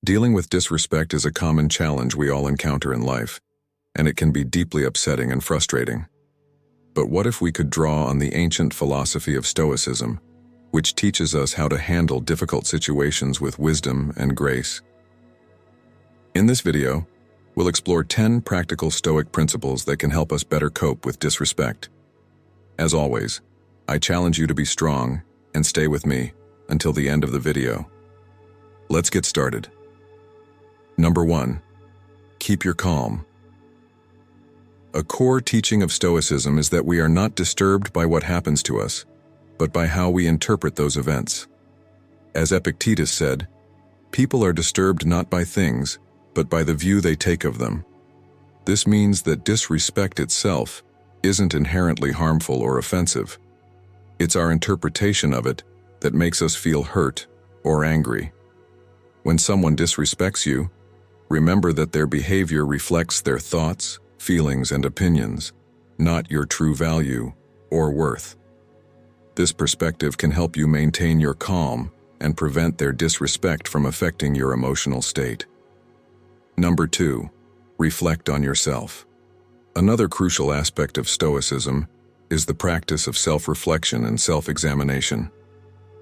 Dealing with disrespect is a common challenge we all encounter in life, and it can be deeply upsetting and frustrating. But what if we could draw on the ancient philosophy of Stoicism, which teaches us how to handle difficult situations with wisdom and grace? In this video, we'll explore 10 practical Stoic principles that can help us better cope with disrespect. As always, I challenge you to be strong and stay with me until the end of the video. Let's get started. Number 1. Keep your calm. A core teaching of Stoicism is that we are not disturbed by what happens to us, but by how we interpret those events. As Epictetus said, people are disturbed not by things, but by the view they take of them. This means that disrespect itself isn't inherently harmful or offensive. It's our interpretation of it that makes us feel hurt or angry. When someone disrespects you, remember that their behavior reflects their thoughts, feelings, and opinions, not your true value or worth. This perspective can help you maintain your calm and prevent their disrespect from affecting your emotional state. Number 2. Reflect on yourself. Another crucial aspect of Stoicism is the practice of self-reflection and self-examination.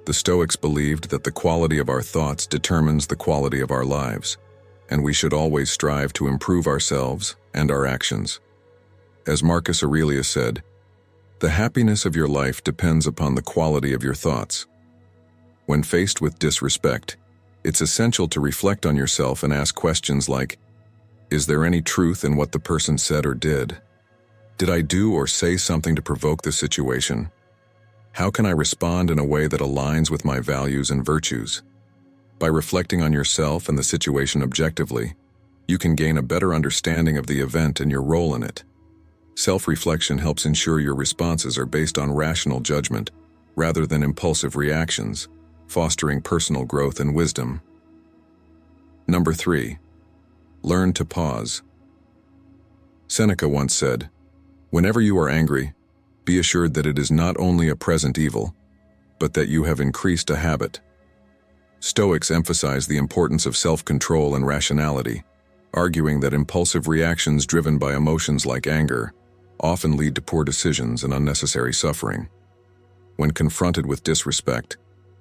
The Stoics believed that the quality of our thoughts determines the quality of our lives, and we should always strive to improve ourselves and our actions. As Marcus Aurelius said, "The happiness of your life depends upon the quality of your thoughts." When faced with disrespect, it's essential to reflect on yourself and ask questions like, is there any truth in what the person said or did? Did I do or say something to provoke the situation? How can I respond in a way that aligns with my values and virtues? By reflecting on yourself and the situation objectively, you can gain a better understanding of the event and your role in it. Self-reflection helps ensure your responses are based on rational judgment rather than impulsive reactions, fostering personal growth and wisdom. Number 3. Learn to pause. Seneca once said, "Whenever you are angry, be assured that it is not only a present evil, but that you have increased a habit." Stoics emphasize the importance of self-control and rationality, arguing that impulsive reactions driven by emotions like anger often lead to poor decisions and unnecessary suffering. When confronted with disrespect,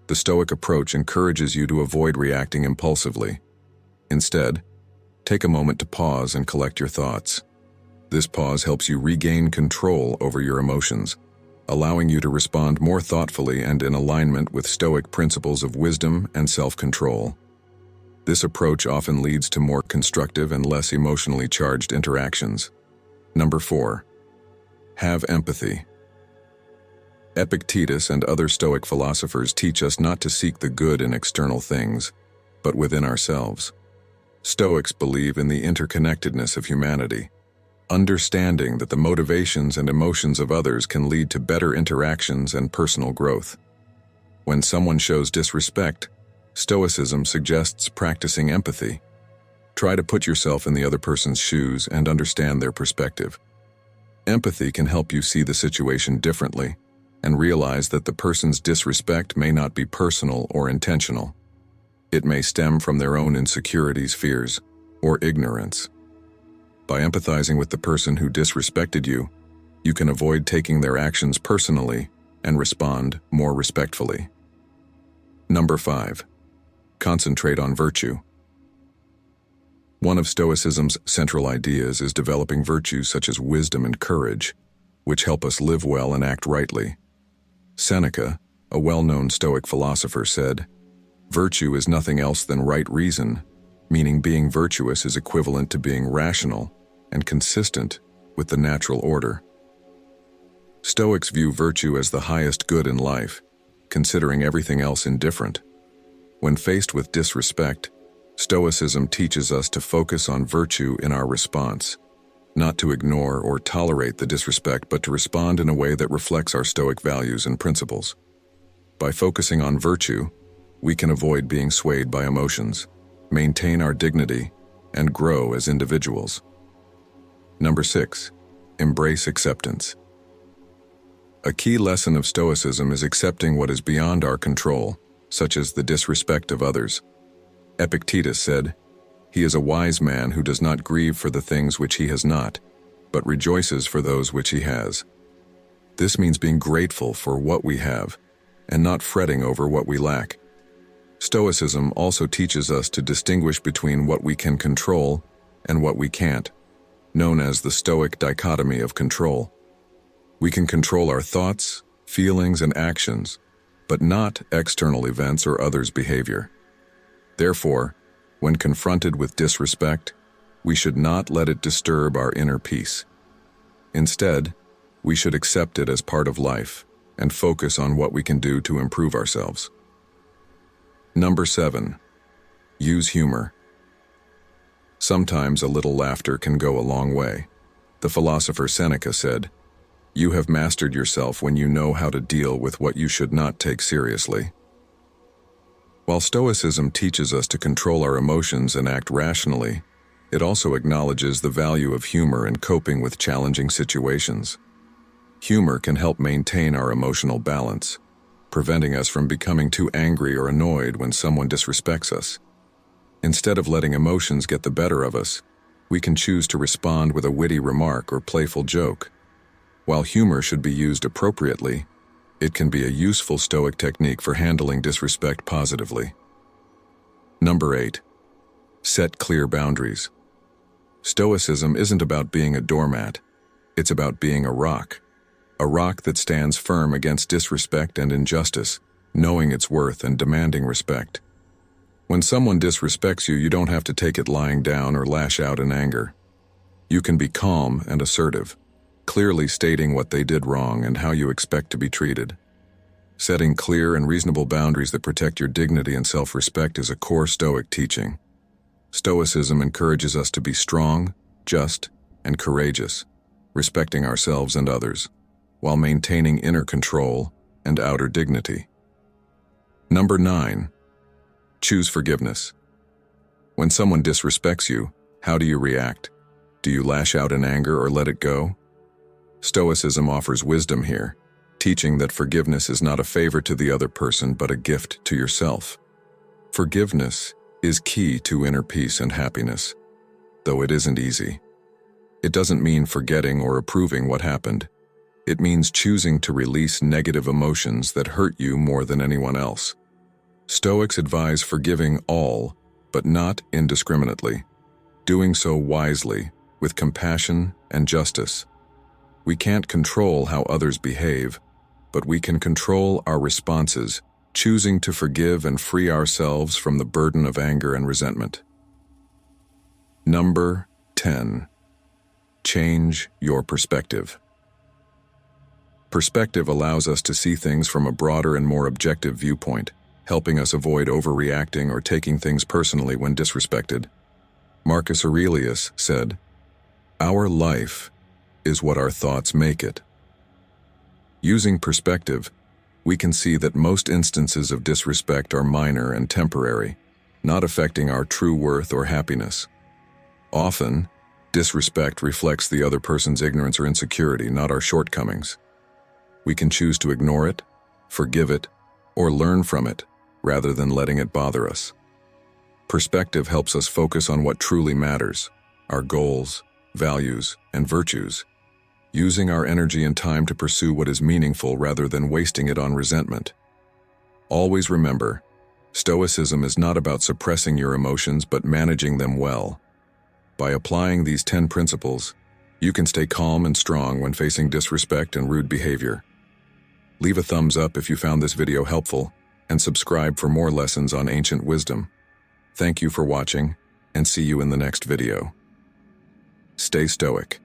the Stoic approach encourages you to avoid reacting impulsively. Instead, take a moment to pause and collect your thoughts. This pause helps you regain control over your emotions, allowing you to respond more thoughtfully and in alignment with Stoic principles of wisdom and self-control. This approach often leads to more constructive and less emotionally charged interactions. Number 4. Have empathy. Epictetus and other Stoic philosophers teach us not to seek the good in external things, but within ourselves. Stoics believe in the interconnectedness of humanity, understanding that the motivations and emotions of others can lead to better interactions and personal growth. When someone shows disrespect, Stoicism suggests practicing empathy. Try to put yourself in the other person's shoes and understand their perspective. Empathy can help you see the situation differently and realize that the person's disrespect may not be personal or intentional. It may stem from their own insecurities, fears, or ignorance. By empathizing with the person who disrespected you, you can avoid taking their actions personally and respond more respectfully. Number 5. Concentrate on virtue. One of Stoicism's central ideas is developing virtues such as wisdom and courage, which help us live well and act rightly. Seneca, a well-known Stoic philosopher, said, "Virtue is nothing else than right reason," meaning being virtuous is equivalent to being rational and consistent with the natural order. Stoics view virtue as the highest good in life, considering everything else indifferent. When faced with disrespect, Stoicism teaches us to focus on virtue in our response, not to ignore or tolerate the disrespect, but to respond in a way that reflects our Stoic values and principles. By focusing on virtue, we can avoid being swayed by emotions, maintain our dignity, and grow as individuals. Number 6. Embrace acceptance. A key lesson of Stoicism is accepting what is beyond our control, such as the disrespect of others. Epictetus said, "He is a wise man who does not grieve for the things which he has not, but rejoices for those which he has." This means being grateful for what we have, and not fretting over what we lack. Stoicism also teaches us to distinguish between what we can control and what we can't, known as the Stoic dichotomy of control. We can control our thoughts, feelings, and actions, but not external events or others' behavior. Therefore, when confronted with disrespect, we should not let it disturb our inner peace. Instead, we should accept it as part of life and focus on what we can do to improve ourselves. Number 7. Use humor. Sometimes a little laughter can go a long way. The philosopher Seneca said, "You have mastered yourself when you know how to deal with what you should not take seriously." While Stoicism teaches us to control our emotions and act rationally, it also acknowledges the value of humor in coping with challenging situations. Humor can help maintain our emotional balance, preventing us from becoming too angry or annoyed when someone disrespects us. Instead of letting emotions get the better of us, we can choose to respond with a witty remark or playful joke. While humor should be used appropriately, it can be a useful Stoic technique for handling disrespect positively. Number 8. Set clear boundaries. Stoicism isn't about being a doormat. It's about being a rock that stands firm against disrespect and injustice, knowing its worth and demanding respect. When someone disrespects you, you don't have to take it lying down or lash out in anger. You can be calm and assertive, clearly stating what they did wrong and how you expect to be treated. Setting clear and reasonable boundaries that protect your dignity and self-respect is a core Stoic teaching. Stoicism encourages us to be strong, just, and courageous, respecting ourselves and others, while maintaining inner control and outer dignity. Number 9. Choose forgiveness. When someone disrespects you, how do you react? Do you lash out in anger or let it go? Stoicism offers wisdom here, teaching that forgiveness is not a favor to the other person but a gift to yourself. Forgiveness is key to inner peace and happiness, though it isn't easy. It doesn't mean forgetting or approving what happened. It means choosing to release negative emotions that hurt you more than anyone else. Stoics advise forgiving all, but not indiscriminately, doing so wisely, with compassion and justice. We can't control how others behave, but we can control our responses, choosing to forgive and free ourselves from the burden of anger and resentment. Number 10. Change your perspective. Perspective allows us to see things from a broader and more objective viewpoint, helping us avoid overreacting or taking things personally when disrespected. Marcus Aurelius said, "Our life is what our thoughts make it." Using perspective, we can see that most instances of disrespect are minor and temporary, not affecting our true worth or happiness. Often, disrespect reflects the other person's ignorance or insecurity, not our shortcomings. We can choose to ignore it, forgive it, or learn from it, rather than letting it bother us. Perspective helps us focus on what truly matters, our goals, values, and virtues, using our energy and time to pursue what is meaningful rather than wasting it on resentment. Always remember, Stoicism is not about suppressing your emotions but managing them well. By applying these 10 principles, you can stay calm and strong when facing disrespect and rude behavior. Leave a thumbs up if you found this video helpful, and subscribe for more lessons on ancient wisdom. Thank you for watching, and see you in the next video. Stay stoic.